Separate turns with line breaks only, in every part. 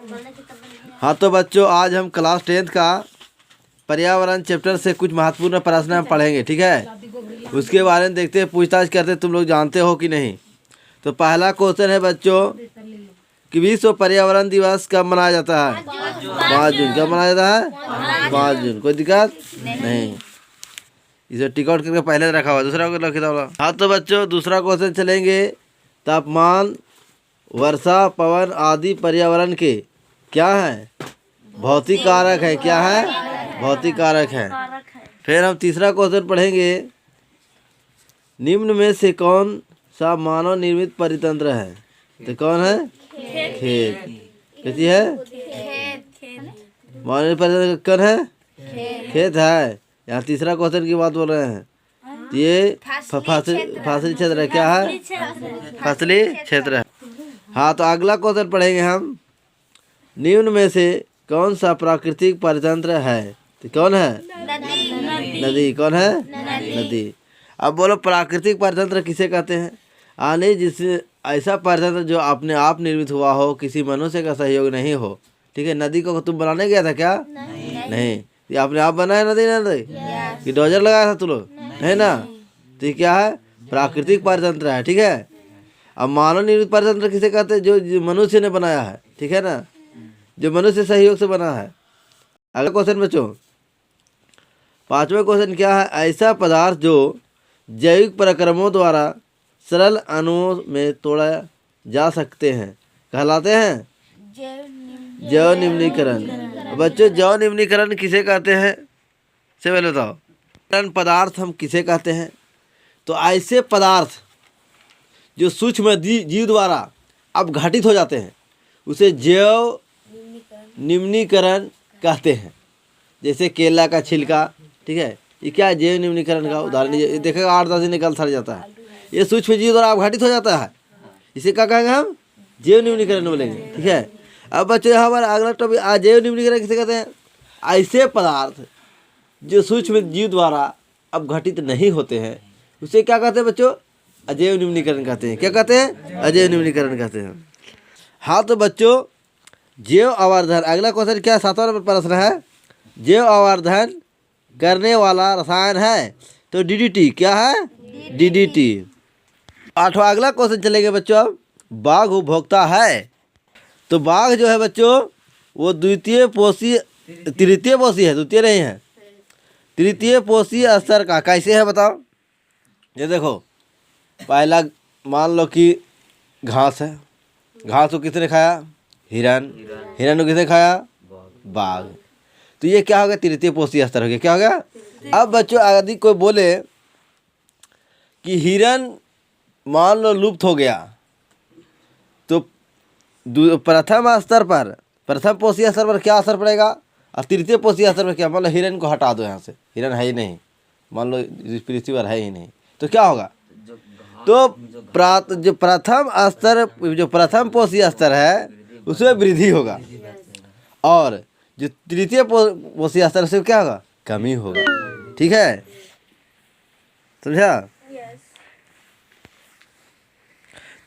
हाँ तो बच्चों, आज हम क्लास 10th का पर्यावरण चैप्टर से कुछ महत्वपूर्ण प्रश्न हम पढ़ेंगे, ठीक है। उसके बारे में देखते हैं, पूछताछ करते तुम लोग जानते हो कि नहीं। तो पहला क्वेश्चन है बच्चों कि विश्व पर्यावरण दिवस कब मनाया जाता है? 5 जून। कब मनाया जाता है? 5 जून। कोई दिक्कत नहीं, इसे टिकट करके पहले रखा हुआ, दूसरा को रखा हुआ। हाँ तो बच्चों, दूसरा क्वेश्चन चलेंगे। तापमान, वर्षा, पवन आदि पर्यावरण के क्या है? भौतिक कारक है। क्या है? भौतिक कारक है। फिर हम तीसरा क्वेश्चन पढ़ेंगे। निम्न में से कौन सा मानव निर्मित परितंत्र है? तो कौन है? खेत। कैसी है? मानव निर्मित परितंत्र कौन है? खेत है। यहाँ तीसरा क्वेश्चन की बात बोल रहे हैं। ये फसली क्षेत्र है। क्या है? फसली क्षेत्र है। हाँ तो अगला क्वेश्चन पढ़ेंगे हम। निम्न में से कौन सा प्राकृतिक परितंत्र है? तो कौन है? नदी। कौन है? नदी। अब बोलो, प्राकृतिक परितंत्र किसे कहते हैं? आने जिससे ऐसा परितंत्र जो अपने आप निर्मित हुआ हो, किसी मनुष्य का सहयोग नहीं हो, ठीक है। नदी को तुम बनाने गया था क्या? नहीं। ये अपने आप बना है नदी? नदी कि डोजर लगाया था तुम लोग? है ना। तो ये क्या है? प्राकृतिक परितंत्र है, ठीक है। अब मानव निर्मित परितंत्र किसे कहते हैं? जो मनुष्य ने बनाया है, ठीक है ना, जो मनुष्य सहयोग से बना है। अगला क्वेश्चन बच्चों, पांचवा क्वेश्चन क्या है? ऐसा पदार्थ जो जैविक प्रक्रमों द्वारा सरल अणुओं में तोड़ा जा सकते हैं कहलाते हैं जैव निम्नीकरण। बच्चों, जैव निम्नीकरण किसे कहते हैं? से पहले बताओ, पदार्थ हम किसे कहते हैं? तो ऐसे पदार्थ जो सूक्ष्म जीव द्वारा अब घटित हो जाते हैं उसे जैव निम्नीकरण कहते हैं। जैसे केला का छिलका, ठीक है, ये क्या है? जैव निम्नीकरण का उदाहरण। देखेगा 8-10 दिन निकल सड़ जाता है, ये सूक्ष्म जीव द्वारा अब घटित हो जाता है, इसे क्या कहेंगे हम? जैव निम्नीकरण बोलेंगे, ठीक है। अब बच्चों, यहाँ पर अगला टॉपिक, जैव निम्नीकरण किसे कहते हैं? ऐसे पदार्थ जो सूक्ष्म जीव द्वारा अब घटित नहीं होते हैं उसे क्या कहते हैं बच्चों? अजैव निम्नीकरण कहते हैं। क्या कहते हैं? अजैव निम्नीकरण कहते हैं। हाँ तो बच्चों, जैव आवर्धन, अगला क्वेश्चन क्या है? 7वां नंबर प्रश्न है। जैव आवर्धन करने वाला रसायन है तो डीडीटी। क्या है? डीडीटी। 8वां अगला क्वेश्चन चलेंगे बच्चों। अब बाघ उपभोक्ता है तो बाघ जो है बच्चों वो तृतीय पोषी है, द्वितीय नहीं है, तृतीय पोषी स्तर का कैसे है बताओ? ये देखो, पहला मान लो कि घास है, घास को किसने खाया? हिरन। हिरन को किसने खाया? बाघ। तो ये क्या हो गया? तृतीय पोषी स्तर हो गया। क्या हो गया? अब बच्चों, यदि कोई बोले कि हिरन मान लो लुप्त हो गया तो प्रथम स्तर पर, प्रथम पोषी स्तर पर क्या असर पड़ेगा? और तृतीय पोषी स्तर पर क्या? मान लो हिरन को हटा दो यहाँ से, हिरन है ही नहीं, मान लो इस पृथ्वी पर है ही नहीं, तो क्या होगा? तो जो प्रथम स्तर, जो प्रथम पोषी स्तर है उसमें वृद्धि होगा, और जो तृतीय पोषी स्तर से क्या होगा? कमी होगा, ठीक है। समझा?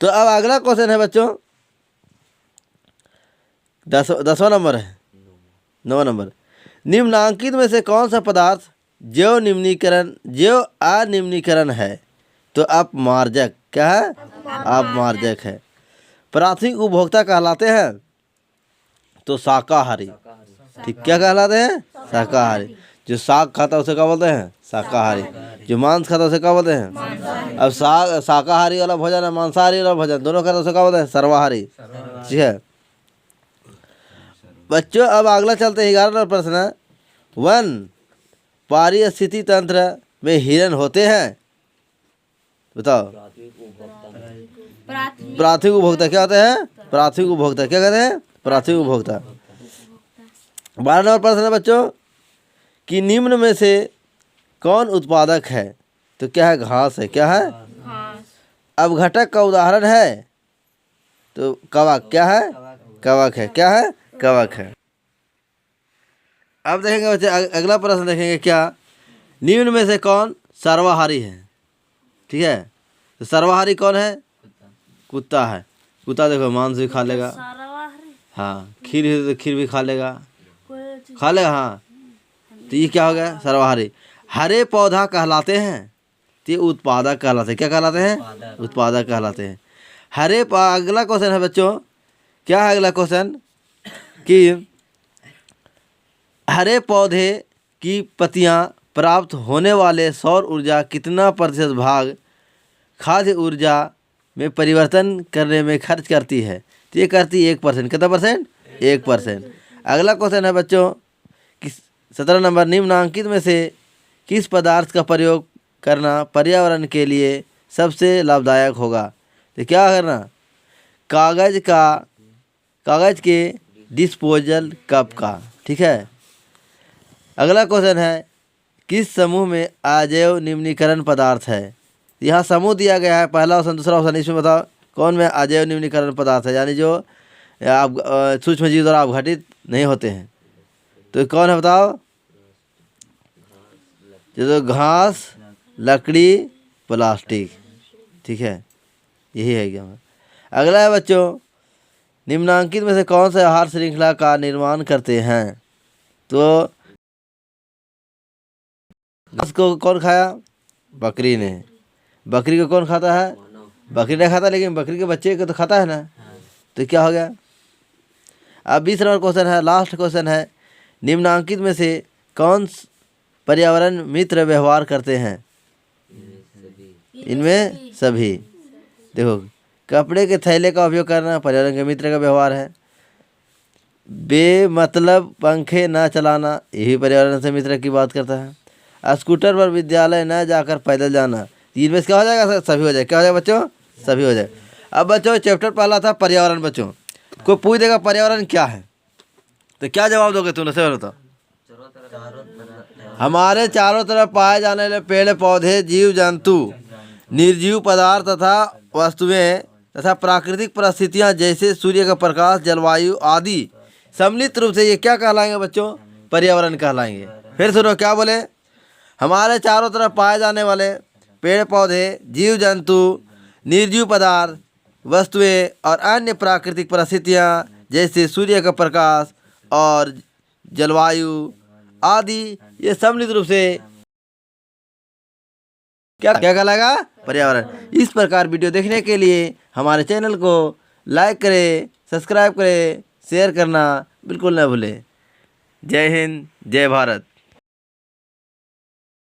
तो अब अगला क्वेश्चन है बच्चों, 10वां नंबर है, 9वां नंबर। निम्नांकित में से कौन सा पदार्थ जैव अनिम्नीकरण है? तो अपमार्जक। क्या है? अपमार्जक है। प्राथमिक उपभोक्ता कहलाते हैं तो शाकाहारी, ठीक। क्या कहलाते हैं? शाकाहारी। जो साग खाता है उसे क्या बोलते हैं? शाकाहारी। जो मांस खाता है उसे क्या बोलते हैं? अब शाकाहारी वाला भोजन है, मांसाहारी वाला भोजन, दोनों खाता है उसे क्या बोलते हैं? सर्वाहारी, ठीक है बच्चों। अब अगला चलते हैं, 11वां नंबर प्रश्न। वन पारिस्थितिकी तंत्र में हिरन होते हैं? बताओ। प्राथमिक उपभोक्ता क्या होते हैं? प्राथमिक उपभोक्ता। क्या कहते हैं? प्राथमिक उपभोक्ता। 12वां नंबर प्रश्न है बच्चों कि निम्न में से कौन उत्पादक है? तो क्या है? घास है। क्या है? अब घटक का उदाहरण है तो कवक। क्या है? कवक है। क्या है? कवक है। अब देखेंगे बच्चे, अगला प्रश्न देखेंगे क्या? निम्न में से कौन सर्वाहारी है? ठीक है, तो सर्वाहारी कौन है? कुत्ता है। कुत्ता देखो मांस भी खा लेगा, हाँ, खीर है तो खीर भी खा लेगा, हाँ। तो ये क्या हो गया? सर्वहारी। हरे पौधा कहलाते हैं, तो ये उत्पादक कहलाते हैं। क्या कहलाते हैं? उत्पादक कहलाते हैं। अगला क्वेश्चन है बच्चों, क्या है अगला क्वेश्चन कि हरे पौधे की पत्तियां प्राप्त होने वाले सौर ऊर्जा कितना प्रतिशत भाग खाद्य ऊर्जा में परिवर्तन करने में खर्च करती है? तो ये करती 1%। कितना परसेंट? 1%। अगला क्वेश्चन है बच्चों कि 17 नंबर, निम्नांकित में से किस पदार्थ का प्रयोग करना पर्यावरण के लिए सबसे लाभदायक होगा? तो क्या करना? कागज के डिस्पोजल कप का। ठीक है। अगला क्वेश्चन है, किस समूह में अजैव निम्नीकरण पदार्थ है? यहाँ समूह दिया गया है, पहला ऑप्शन, दूसरा ऑप्शन। इसमें बताओ कौन में अजैव निम्नीकरण पदार्थ है, यानी जो आप सूक्ष्म जीव द्वारा अपघटित नहीं होते हैं। तो कौन है बताओ? जो घास, लकड़ी, प्लास्टिक। ठीक है, यही है क्या? अगला है बच्चों, निम्नांकित में से कौन से आहार श्रृंखला का निर्माण करते हैं? तो घास को कौन खाया? बकरी ने। बकरी को कौन खाता है? बकरी नहीं खाता, लेकिन बकरी के बच्चे को तो खाता है ना। तो क्या हो गया? अब 20 नंबर क्वेश्चन है, लास्ट क्वेश्चन है, निम्नांकित में से कौन पर्यावरण मित्र व्यवहार करते हैं? इनमें सभी। देखो, कपड़े के थैले का उपयोग करना पर्यावरण के मित्र का व्यवहार है। बेमतलब पंखे न चलाना, यही पर्यावरण से मित्र की बात करता है। स्कूटर पर विद्यालय न जाकर पैदल जाना, इनमें क्या हो जाएगा? सभी हो जाएगा। क्या हो जाएगा बच्चों? सभी हो जाएगा। अब बच्चों चैप्टर पहला था पर्यावरण। बच्चों कोई पूछ देगा पर्यावरण क्या है, तो क्या जवाब दोगे तुमने? से बताओ। हमारे चारों तरफ पाए जाने वाले पेड़ पौधे, जीव जंतु, निर्जीव पदार्थ तथा वस्तुएं तथा प्राकृतिक परिस्थितियां जैसे सूर्य का प्रकाश, जलवायु आदि सम्मिलित रूप से ये क्या कहलाएंगे बच्चों? पर्यावरण कहलाएंगे। फिर सुनो क्या बोले? हमारे चारों तरफ पाए जाने वाले पेड़ पौधे, जीव जंतु, निर्जीव पदार्थ, वस्तुएं और अन्य प्राकृतिक परिस्थितियां जैसे सूर्य का प्रकाश और जलवायु आदि ये सम्मिलित रूप से क्या क्या कहलाएगा? पर्यावरण। इस प्रकार वीडियो देखने के लिए हमारे चैनल को लाइक करें, सब्सक्राइब करें, शेयर करना बिल्कुल न भूलें। जय हिंद, जय भारत।